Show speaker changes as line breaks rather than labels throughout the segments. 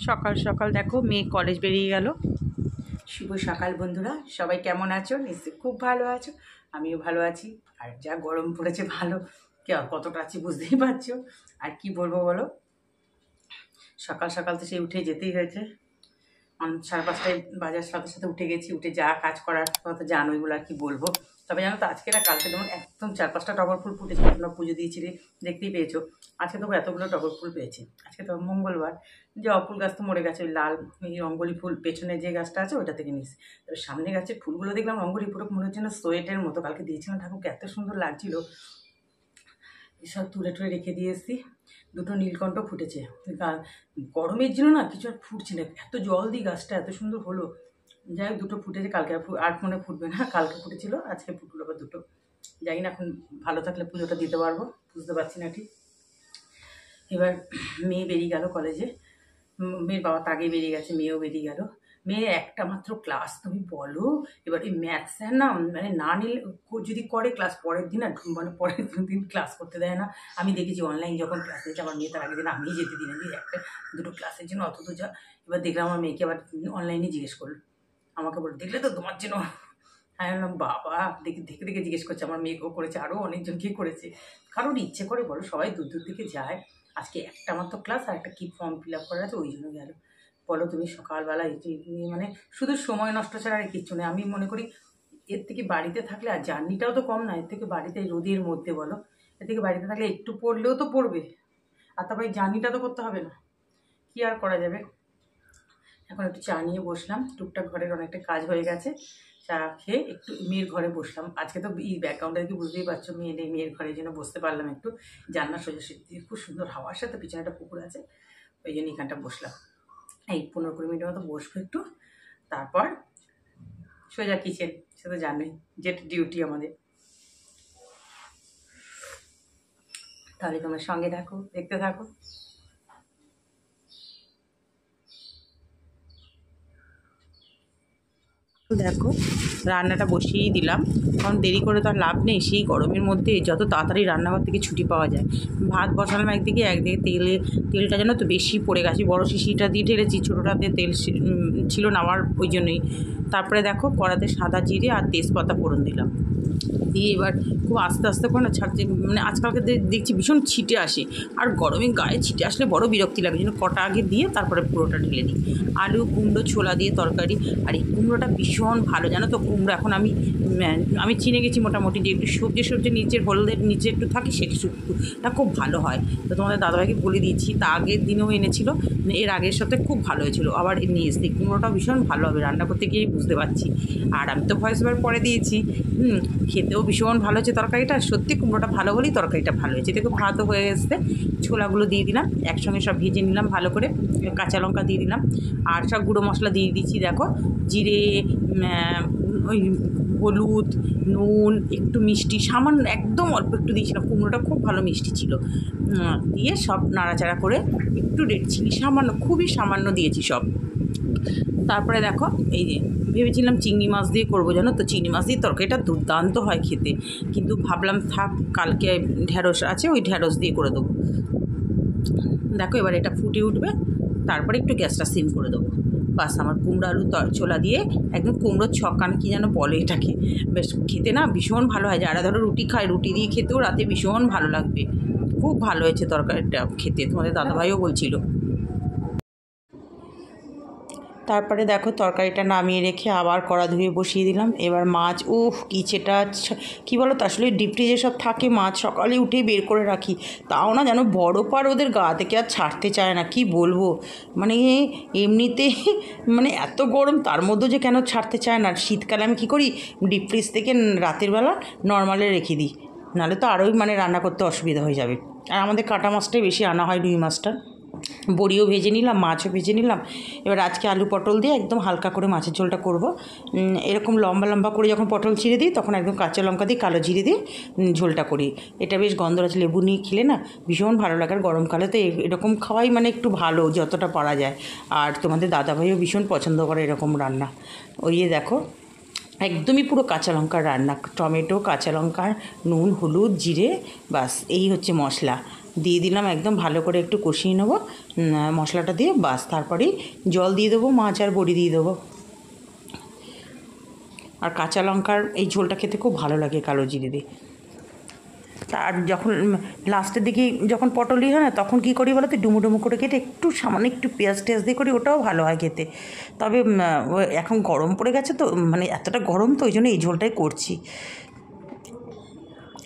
সকাল সকাল দেখো মেয়ে কলেজ বেরিয়ে গেল। শুভ সকাল বন্ধুরা, সবাই কেমন আছো? নিশ্চয়ই খুব ভালো আছো, আমিও ভালো আছি। আর যা গরম পড়েছে ভালো কতটা আছি বুঝতেই পারছো। আর কি বলবো বলো, সকাল সকাল তো সেই উঠে যেতেই হয়েছে। 5:30 বাজার সাথে সাথে উঠে গেছি। উঠে যা কাজ করার কথা জানো, ওইগুলো আর কি বলবো। তবে জানো তো, আজকে না কালকে যেমন একদম 4-5টা টগর ফুল ফুটেছে, তোমরা পুজো দিয়েছিলে দেখতেই পেয়েছো। আজকে তবু এতগুলো টগর ফুল পেয়েছি। আজকে তো মঙ্গলবার, যে অফুল গাছ তো মরে গেছে, ওই লাল এই রঙ্গলি ফুল পেছনে যে গাছটা আছে ওইটা থেকে নিয়েছি। তবে সামনে গাছের ফুলগুলো দেখলাম রঙ্গলি পুরো মনে হচ্ছে না সোয়েটের মতো। কালকে দিয়েছিলাম ঠাকুরকে, এত সুন্দর লাগছিল। এসব তুলে টুলে রেখে দিয়ে এসেছি। দুটো নীলকণ্ঠ ফুটেছে। গরমের জন্য না কিছু আর ফুটছে না, এত জল দিই গাছটা এত সুন্দর হলো। যাই হোক, দুটো ফুটেছে। কালকে আর মনে ফুটবে না, কালকে ফুটেছিল, আজকে ফুটলো আবার দুটো। জানি না, এখন ভালো থাকলে পুজোটা দিতে পারবো, বুঝতে পারছি না ঠিক। এবার মেয়ে বেরিয়ে গেল কলেজে। মেয়ের বাবা তো আগেই বেরিয়ে গেছে, মেয়েও বেরিয়ে গেল। মেয়ে একটা মাত্র ক্লাস, তুমি বলো। এবার এই ম্যাথ স্যার না, মানে না নিলে যদি করে ক্লাস, পরের দিন আর মানে পরের দিন ক্লাস করতে দেয় না। আমি দেখেছি অনলাইন যখন ক্লাস নিয়েছে আমার মেয়ে, তার আগের দিন আমিই যেতে দিন যে একটা দুটো ক্লাসের জন্য অত তো যা। এবার দেখলাম আমার মেয়েকে আবার অনলাইনে জিজ্ঞেস করলো, আমাকে বললো দেখলে তো তোমার জন্য। হ্যাঁ, বাবা দেখে দেখে দেখে জিজ্ঞেস করছে। আমার মেয়েকেও করেছে, আরও অনেকজনকেই করেছে। কারোর ইচ্ছে করে বলো, সবাই দূর দূর থেকে যায়। আজকে একটা মাত্র ক্লাস আর একটা কি ফর্ম ফিল আপ করা আছে, ওই জন্য গেল। বলো তুমি, সকালবেলা এটি মানে শুধু সময় নষ্ট ছাড়া আর কিচ্ছু নেই। আমি মনে করি এর থেকে বাড়িতে থাকলে, আর জার্নিটাও তো কম না, এর থেকে বাড়িতে রোদের মধ্যে বলো, এর থেকে বাড়িতে থাকলে একটু পড়লেও তো পড়বে। আর তারপরে জার্নিটা তো করতে হবে না, কি আর করা যাবে। এখন একটু চা নিয়ে বসলাম, টুকটাক ঘরের অনেকটা কাজ হয়ে গেছে। চা খেয়ে একটু মেয়ের ঘরে বসলাম। আজকে তো এই ব্যাকগ্রাউন্ডটা দেখে বুঝতেই পারছো, মেয়ের ঘরের জন্য বসতে পারলাম একটু। জানলা সোজাসুজি খুব সুন্দর হাওয়ার সাথে, পিছনে একটা পুকুর আছে, ওই জন্য এখানটা বসলাম। এই 15-20 মিনিটের মতো বসবো একটু, তারপর সোজা কিচেন। সে তো জানোই, যেটা ডিউটি আমাদের। তাহলে তোমার সঙ্গে থাকো, দেখতে থাকো। দেখো, রান্নাটা বসিয়েই দিলাম, কারণ দেরি করে তো আর লাভ নেই। সেই গরমের মধ্যে যত তাড়াতাড়ি রান্নাঘর থেকে ছুটি পাওয়া যায়। ভাত বসালাম একদিকে তেলটা যেন তো বেশি পড়ে গেছে। বড়ো শিশিটা দিয়ে ঢেলেছি, ছোটোটাতে তেল ছিল না আমার, ওই জন্যই। তারপরে দেখো কড়াতে সাদা জিরে আর তেজপাতা ফোড়ন দিলাম, দিয়ে এবার খুব আস্তে আস্তে করে না ছাড়তে, মানে আজকালকে দেখছি ভীষণ ছিটে আসে। আর গরমে গায়ে ছিটে আসলে বড় বিরক্তি লাগে, যেন কটা আগে দিয়ে তারপরে পুরোটা ঢেলে দিই। আলু কুমড়ো ছোলা দিয়ে তরকারি। আর এই কুমড়োটা ভীষণ ভালো, জানো তো। কুমড়ো এখন আমি চিনে গেছি মোটামুটি, যে একটু সবজি নিচের হলদের নিচে একটু থাকে, সেটা খুব ভালো হয়। তো তোমাদের দাদাভাইকে বলে দিয়েছি, তা আগের দিনেও এনেছিল, এর আগের সাথে খুব ভালো হয়েছিল। আবার নিয়ে এসে কুমড়োটাও ভীষণ ভালো হবে, রান্না করতে গিয়েই বুঝতে পারছি। আর আমি তো ভয়েস ওভার পরে দিয়েছি। খেতেও ভীষণ ভালো হয়েছে তরকারিটা। সত্যি কুমড়োটা ভালো বলেই তরকারিটা ভালো হয়েছে। দেখো ভাতও হয়ে এসছে, ছোলাগুলো দিয়ে দিলাম, একসঙ্গে সব ভেজে নিলাম ভালো করে। কাঁচা লঙ্কা দিয়ে দিলাম, আর সব গুঁড়ো মশলা দিয়ে দিচ্ছি। দেখো জিরে, ওই হলুদ, নুন, একটু মিষ্টি সামান্য, একদম অল্প একটু দিয়েছিলাম। কুমড়োটা খুব ভালো মিষ্টি ছিল। দিয়ে সব নাড়াচাড়া করে একটু রেড চিলি সামান্য, খুবই সামান্য দিয়েছি সব। তারপরে দেখো এই যে ভেবেছিলাম চিংড়ি মাছ দিয়ে করবো, জানো তো। চিংড়ি মাছ দিয়ে তরকারিটা দুর্দান্ত হয় খেতে, কিন্তু ভাবলাম থাক, কালকে ঢ্যাঁড়স আছে, ওই ঢ্যাঁড়স দিয়ে করে দেবো। দেখো এবার এটা ফুটে উঠবে, তারপরে একটু গ্যাসটা সিম করে দেবো। বাস, আমার কুমড়ো আলু ছোলা দিয়ে একদম কুমড়োর ছক্কা কি যেন বলে এটাকে, বেশ খেতে না ভীষণ ভালো হয়। যারা ধরো রুটি খায়, রুটি দিয়ে খেতেও রাতে ভীষণ ভালো লাগবে। খুব ভালো হয়েছে তরকারিটা খেতে, তোমাদের দাদাভাইও বলছিল। তারপরে দেখো তরকারিটা নামিয়ে রেখে আবার কড়া ধুয়ে বসিয়ে দিলাম। এবার মাছ, কি সেটা কী বলো তো, আসলে ডিপ ফ্রিজে সব থাকে মাছ, সকালে উঠেই বের করে রাখি। তাও না যেন বড় পার ওদের গা থেকে আর ছাড়তে চায় না, কি বলবো। মানে এমনিতে মানে এত গরম, তার মধ্যে যে কেন ছাড়তে চায় না। শীতকালে আমি কী করি, ডিপ ফ্রিজ থেকে রাতের বেলা নর্মালে রেখে দিই, নাহলে তো আরোই মানে রান্না করতে অসুবিধা হয়ে যাবে। আর আমাদের কাটা মাছটাই বেশি আনা হয়, রুই মাছটা। বড়িও ভেজে নিলাম, মাছও ভেজে নিলাম। এবার আজকে আলু পটল দিয়ে একদম হালকা করে মাছের ঝোলটা করব। এরকম লম্বা লম্বা করে যখন পটল ছিঁড়ে দিই, তখন একদম কাঁচা লঙ্কা দিয়ে কালো জিরে দিয়ে ঝোলটা করি। এটা বেশ গন্ধরাজ লেবু নিয়ে খেলে না ভীষণ ভালো লাগে। আর গরমকালে তো এরকম খাওয়াই মানে একটু ভালো, যতটা পারা যায়। আর তোমাদের দাদাভাইও ভীষণ পছন্দ করে এরকম রান্না। ওই দেখো একদমই পুরো কাঁচা লঙ্কার রান্না, টমেটো, কাঁচা লঙ্কা, নুন, হলুদ, জিরে, বাস এই হচ্ছে মশলা। দিয়ে দিলাম, একদম ভালো করে একটু কষিয়ে নেবো মশলাটা দিয়ে, বাস তারপরেই জল দিয়ে দেবো, মাছ আর বড়ি দিয়ে দেবো। আর কাঁচা লঙ্কার এই ঝোলটা খেতে খুব ভালো লাগে কালো জিরে দিয়ে। আর যখন লাস্টের দিকে যখন পটলই হয় না, তখন কী করি বলো তো, ডুমো ডুমো করে কেটে একটু সামান্য একটু পেঁয়াজ টেয়াজ দিয়ে করি, ওটাও ভালো হয় খেতে। তবে এখন গরম পড়ে গেছে তো, মানে এতটা গরম তো, ওই জন্য এই ঝোলটাই করছি।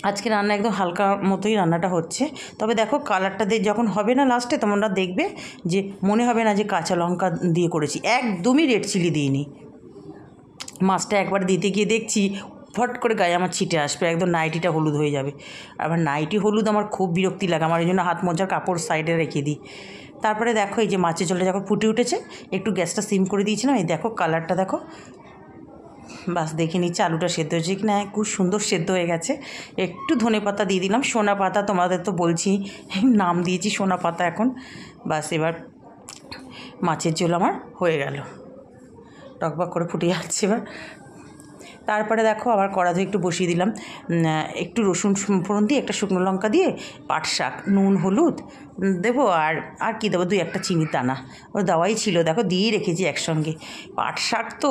আজকে রান্না একদম হালকা মতোই রান্নাটা হচ্ছে। তবে দেখো কালারটা দিয়ে যখন হবে না লাস্টে, তোমরা দেখবে যে মনে হবে না যে কাঁচা লঙ্কা দিয়ে করেছি। একদমই রেড চিলি দিইনি। মাছটা একবার দিতে গিয়ে দেখছি ফট করে গায়ে আমার ছিটে আসবে, একদম নাইটিটা হলুদ হয়ে যাবে। আবার নাইটি হলুদ আমার খুব বিরক্তি লাগে, আমার এই জন্য হাত মোজার কাপড় সাইডে রেখে দিই। তারপরে দেখো এই যে মাছের ঝোলটা যখন ফুটে উঠেছে, একটু গ্যাসটা সিম করে দিয়েছিলাম, এই দেখো কালারটা দেখো, বাস দেখে নিচ্ছি আলুটা সেদ্ধ হয়েছে কি না। খুব সুন্দর সেদ্ধ হয়ে গেছে। একটু ধনেপাতা দিয়ে দিলাম, সোনা পাতা, তোমাদের তো বলছি নাম দিয়েছি সোনা পাতা এখন। বাস এবার মাছের ঝোল আমার হয়ে গেল, টকবক করে ফুটে যাচ্ছে এবার। তারপরে দেখো আবার কড়া ধুয়ে একটু বসিয়ে দিলাম, একটু রসুন ফোড়ন দিয়ে, একটা শুকনো লঙ্কা দিয়ে, পাট শাক, নুন হলুদ দেবো, আর কি দেবো, 2-1 চিনির দানা, ও দেওয়াই ছিল, দেখো দিয়েই রেখেছি একসঙ্গে। পাট শাক তো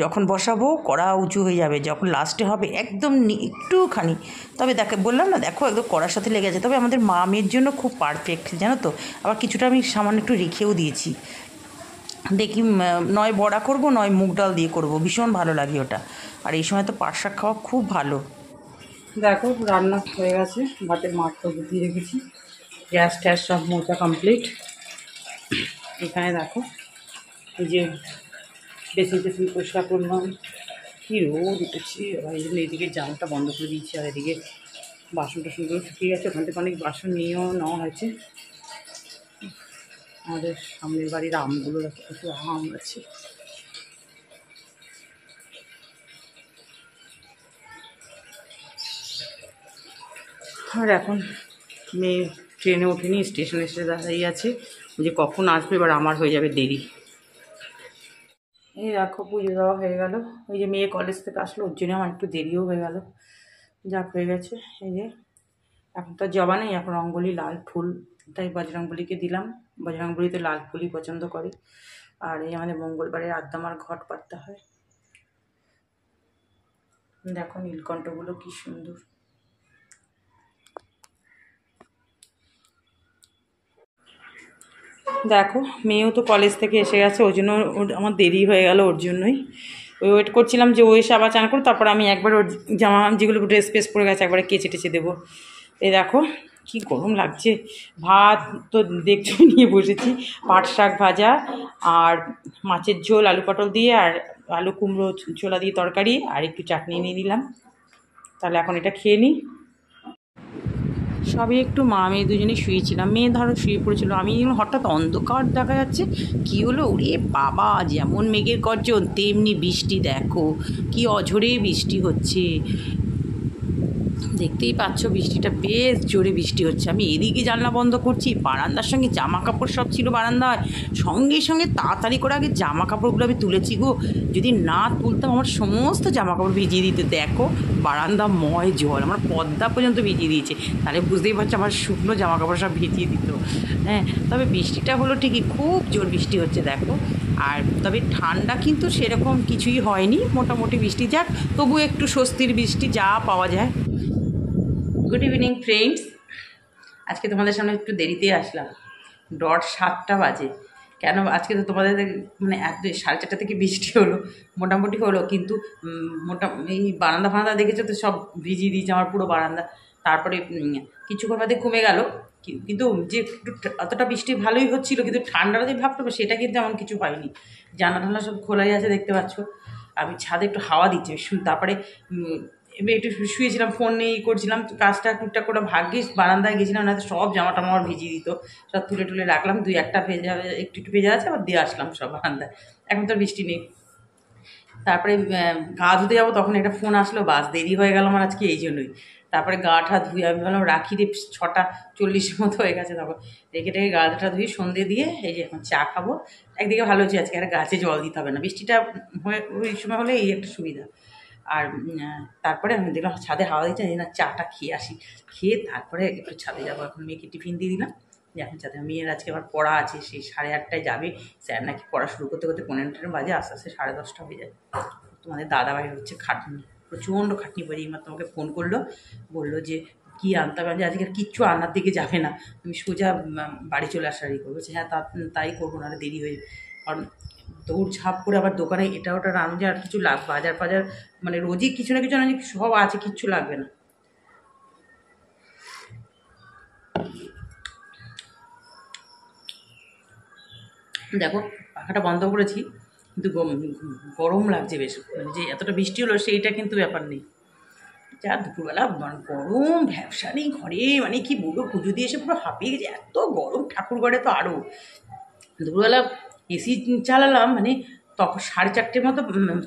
যখন বসাবো কড়া উঁচু হয়ে যাবে, যখন লাস্টে হবে একদম একটুখানি, তবে দেখো বললাম না, দেখো একদম কড়ার সাথে লেগে আছে। তবে আমাদের মা মেয়ের জন্য খুব পারফেক্ট, জানো তো। আবার কিছুটা আমি সামান্য একটু রেখেও দিয়েছি, দেখি নয় বড়া করব, নয় মুগ ডাল দিয়ে করব, ভীষণ ভালো লাগে ওটা। আর এই সময় তো পাট শাক খাওয়া খুব ভালো। দেখো রান্না হয়ে গেছে, ভাতের মাঠটা দিয়ে রেখেছি, গ্যাস ট্যাস সব মোচা কমপ্লিট। এখানে দেখো এই যে বেসিন টেসিন পরিষ্কার করলাম, কী রোদ উঠেছি, এই জন্য এদিকে জানটা বন্ধ করে দিয়েছি। আর এদিকে বাসন টাসনগুলো শুকিয়ে গেছে, ওখান থেকে অনেক বাসন নিয়েও নেওয়া হয়েছে। আমাদের সামনের বাড়ির আমগুলো একটু আম আছে। আর এখন মেয়ে ট্রেনে ওঠেনি, স্টেশনে এসে দাঁড়িয়ে আছে, যে কখন আসবে, এবার আমার হয়ে যাবে দেরি। এই দেখো পুজো দেওয়া হয়ে গেল, ওই যে মেয়ে কলেজ থেকে আসলো, ওর জন্য আমার একটু দেরিও হয়ে গেল, যাক হয়ে গেছে। এই যে এখন তো জবা নেই, এখন রঙ্গোলি লাল ফুল, তাই বজরংবলীকে দিলাম, বজরংবলী তো লাল ফুলই পছন্দ করে। আর এই আমাদের মঙ্গলবারের আদ্দামার ঘট পাততে হয়। দেখো নীলকণ্ঠগুলো কি সুন্দর। দেখো মেয়েও তো কলেজ থেকে এসে গেছে, ওই জন্য আমার দেরি হয়ে গেল, ওর জন্যই ওয়েট করছিলাম যে ও এসে আবার চান করো, তারপর আমি একবার ওর জামা যেগুলো ড্রেস ফ্রেস পরে গেছে একবারে কেচে টেচে দেবো। এই দেখো কি গরম লাগছে। ভাত তো দেখছো নিয়ে বসেছি, পাট শাক ভাজা আর মাছের ঝোল আলু পটল দিয়ে, আর আলু কুমড়ো ছোলা দিয়ে তরকারি, আর একটু চাটনি নিয়ে নিলাম। তাহলে এখন এটা খেয়ে নিই। সবই একটু মা মেয়ে দুজনেই শুয়েছিলাম, মেয়ে ধরো শুয়ে পড়েছিল, আমি হঠাৎ অন্ধকার দেখা যাচ্ছে, কী হলো, ওরে বাবা, যেমন মেঘের গর্জন তেমনি বৃষ্টি, দেখো কি অঝোরে বৃষ্টি হচ্ছে, দেখতেই পাচ্ছ বৃষ্টিটা বেশ জোরে বৃষ্টি হচ্ছে। আমি এদিকে জানলা বন্ধ করছি, বারান্দার সঙ্গে জামা কাপড় সব ছিল বারান্দায়, সঙ্গে সঙ্গে তাড়াতাড়ি করে আগে জামা কাপড়গুলো আমি তুলেছি গো, যদি না তুলতাম আমার সমস্ত জামা কাপড় ভিজিয়ে দিতে। দেখো বারান্দা ময় জল, আমার পর্দা পর্যন্ত ভিজিয়ে দিয়েছে, তাহলে বুঝতেই পারছো আমার শুকনো জামা কাপড় সব ভিজিয়ে দিত। হ্যাঁ, তবে বৃষ্টিটা হলো ঠিকই, খুব জোর বৃষ্টি হচ্ছে দেখো। আর তবে ঠান্ডা কিন্তু সেরকম কিছুই হয়নি, মোটামুটি বৃষ্টি, যাক তবু একটু স্বস্তির বৃষ্টি যা পাওয়া যায়। গুড ইভিনিং ফ্রেন্ডস, আজকে তোমাদের সামনে একটু দেরিতেই আসলাম, ডট 7টা বাজে। কেন আজকে তো তোমাদের মানে 4:30 থেকে বৃষ্টি হলো, মোটামুটি হলো, কিন্তু এই বারান্দা ফারান্দা দেখেছো তো সব ভিজিয়ে দিয়েছে আমার পুরো বারান্দা। তারপরে কিছুক্ষণ বাদে কমে গেল, কিন্তু যে একটু অতটা বৃষ্টি ভালোই হচ্ছিল, কিন্তু ঠান্ডাটা যে ভাবতে হবে সেটা কিন্তু এমন কিছু হয়নি। জানলা টান্না সব খোলাই আছে দেখতে পাচ্ছ, আমি ছাদে একটু হাওয়া দিচ্ছি। তারপরে এবার একটু শুয়েছিলাম, ফোন নিয়েই করছিলাম, কাজটা টুকটাক করে ভাগ্যিস বারান্দায় গেছিলাম, না তো সব জামা টামা আমার ভিজিয়ে দিত। সব তুলে টুলে রাখলাম, 2-1টা ভেজা, একটু একটু ভেজা আছে, আবার দিয়ে আসলাম সব বারান্দায়। এখন তো বৃষ্টি নেই। তারপরে গা ধুতে যাবো, তখন একটা ফোন আসলো, বাস দেরি হয়ে গেল আমার আজকে এই জন্যই। তারপরে গা ঠা ধুয়ে আমি ভাবলাম রাখি রে, 6:40 মতো হয়ে গেছে, তখন রেখে টেখে গা ঠা ধুয়ে সন্ধে দিয়ে এই যে এখন চা খাবো। একদিকে ভালো হচ্ছে আজকে আর গাছে জল দিতে হবে না, বৃষ্টিটা ওই সময় হলে এই একটা সুবিধা। আর তারপরে আমি দেখলাম ছাদে হাওয়া দিচ্ছে না, চাটা খেয়ে আসি, খেয়ে তারপরে একটু ছাদে যাবো। এখন মেয়েকে টিফিন দিয়ে দিলাম যে এখন ছাদে, মেয়ের আজকে আবার পড়া আছে, সেই 8:30টায় যাবে। স্যার নাকি পড়া শুরু করতে করতে 9:45 বাজে, আস্তে আস্তে 10:30 হয়ে যায়। তোমাদের দাদাভাই হচ্ছে খাটনি, প্রচণ্ড খাটনি করে। এইমাত্র তোমাকে ফোন করলো, বললো যে কী আনতে হবে, যে আজকে কিচ্ছু আনার দিকে যাবে না, তুমি সোজা বাড়ি চলে আসার ই করবো। হ্যাঁ তাই করবো, না দেরি হয়ে, কারণ দৌড় ঝাঁপ করে আবার দোকানে এটা ওটা রান্না আর কিছু বাজার ফাজার, মানে রোজই কিছু না কিছু রান্না সব আছে, কিচ্ছু লাগবে না। দেখো পাখাটা বন্ধ করেছি, কিন্তু গরম লাগছে বেশ, মানে যে এতটা বৃষ্টি হলো সেইটা কিন্তু ব্যাপার নেই। যা দুপুরবেলা গরম, ভ্যাবসা নেই ঘরে, মানে কি বলবো, পুজো দিয়ে এসে পুরো হাঁপিয়ে গেছে, এত গরম। ঠাকুর ঘরে তো আরও দুপুরবেলা এসি চালালাম, মানে তখন 4:30 মতো,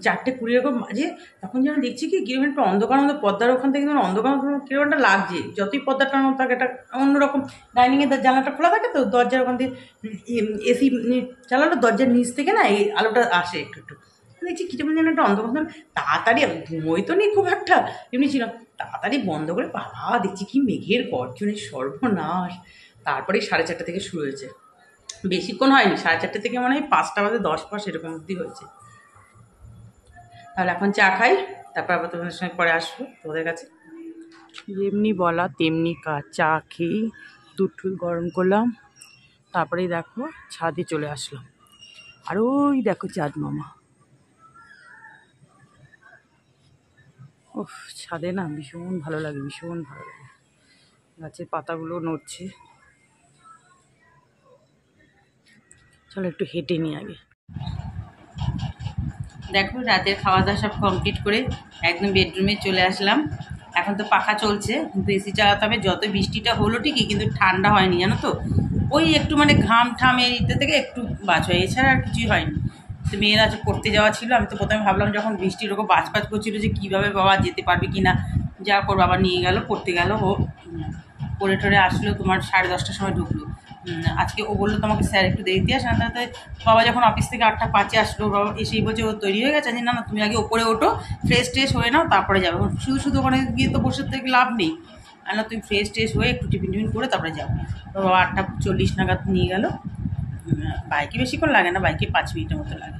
4:20 এরকম বাজে। তখন যেন দেখছি কি কিরকম একটা অন্ধকার মতো, পর্দার ওখান থেকে যেন অন্ধকার কিরকম একটা লাগছে, যতই পর্দার টানো থাকে একটা অন্যরকম। ডাইনিংয়ের জানলাটা খোলা থাকে তো, দরজার ওখান থেকে এসি চালালো, দরজার নিচ থেকে না এই আলোটা আসে একটু একটু, দেখছি কিরকম যেন একটা অন্ধকার। তাড়াতাড়ি ঘুমোই তো নেই খুব একটা, এমনি ছিলাম, তাড়াতাড়ি বন্ধ করে, বাবা দেখছি কি মেঘের গর্জনের সর্বনাশ। তারপরে 4:30 থেকে শুরু হয়েছে, বেশিক্ষণ হয়নি, 4:30 থেকে মনে হয় 5টা বাজে 10 এরকম অবধি হয়েছে। তাহলে এখন চা খাই, তারপর আবার তোমাদের সঙ্গে পরে আসবো তোমাদের কাছে। যেমনি বলা তেমনি কাজ, চা খেয়েই দুধ গরম করলাম, তারপরেই দেখো ছাদে চলে আসলাম। আর ওই দেখো চাঁদ মামা, ওহ ছাদে না ভীষণ ভালো লাগে, ভীষণ ভালো লাগে, গাছের পাতাগুলো নড়ছে। চলো একটু হেঁটে নিই আগে। দেখো রাতের খাওয়া দাওয়া সব কমপ্লিট করে একদম বেডরুমে চলে আসলাম। এখন তো পাখা চলছে, কিন্তু এসি চালাতে হবে। যত বৃষ্টিটা হলো ঠিকই, কিন্তু ঠান্ডা হয়নি জানো তো, ওই একটু মানে ঘাম ঠাম এইটা থেকে একটু বাজ হয়, এছাড়া আর কিছুই হয়নি। তো মেয়েরা আজ পড়তে যাওয়া ছিল, আমি তো প্রথমে ভাবলাম যখন বৃষ্টির ওরকম বাজ করছিল যে কীভাবে বাবা যেতে পারবে কি না, যা করে বাবা নিয়ে গেল, পড়তে গেল। ও পড়ে টরে আসলো, তোমার 10:30টার সময় ঢুকলো। আজকে ও বললো তোমাকে স্যার একটু দেরিতে আসে না, তাতে বাবা যখন অফিস থেকে 8:05 আসলো, বাবা এসেই বলছে ও তৈরি হয়ে গেছে, যে না না তুমি আগে ওপরে ওঠো, ফ্রেশ ট্রেশ হয়ে নাও, তারপরে যাবে। শুধু শুধু ওখানে গিয়ে তো বসে থেকে লাভ নেই, আর না তুমি ফ্রেশ ট্রেশ হয়ে একটু টিফিন টিফিন করে তারপরে যাও। তো বাবা 8:40 নাগাদ নিয়ে গেল। বাইকে বেশিক্ষণ লাগে না, বাইকে 5 মিনিটের মতো লাগে।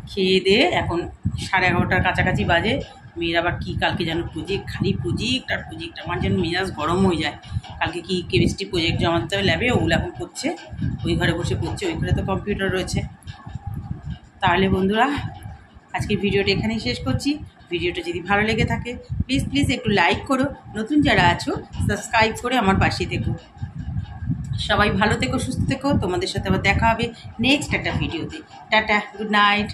খেয়ে দিয়ে এখন 11:30টার কাছাকাছি বাজে। মেয়ের আবার কী কালকে যেন প্রজেক্ট, খালি প্রজেক্ট আর প্রজেক্ট, আমার যেন মেজাজ গরম হয়ে যায়। কালকে কি কেমিস্ট্রি প্রজেক্ট জমা দিতে হবে ল্যাবে, ওগুলো এখন করছে, ওই ঘরে বসে করছে, ওই ঘরে তো কম্পিউটার রয়েছে। তাহলে বন্ধুরা আজকের ভিডিওটা এখানেই শেষ করছি। ভিডিওটা যদি ভালো লেগে থাকে প্লিজ প্লিজ একটু লাইক করো, নতুন যারা আছো সাবস্ক্রাইব করে আমার পাশে থেকো। সবাই ভালো থেকো, সুস্থ থেকো, তোমাদের সাথে আবার দেখা হবে নেক্সট একটা ভিডিওতে। Tata, good night.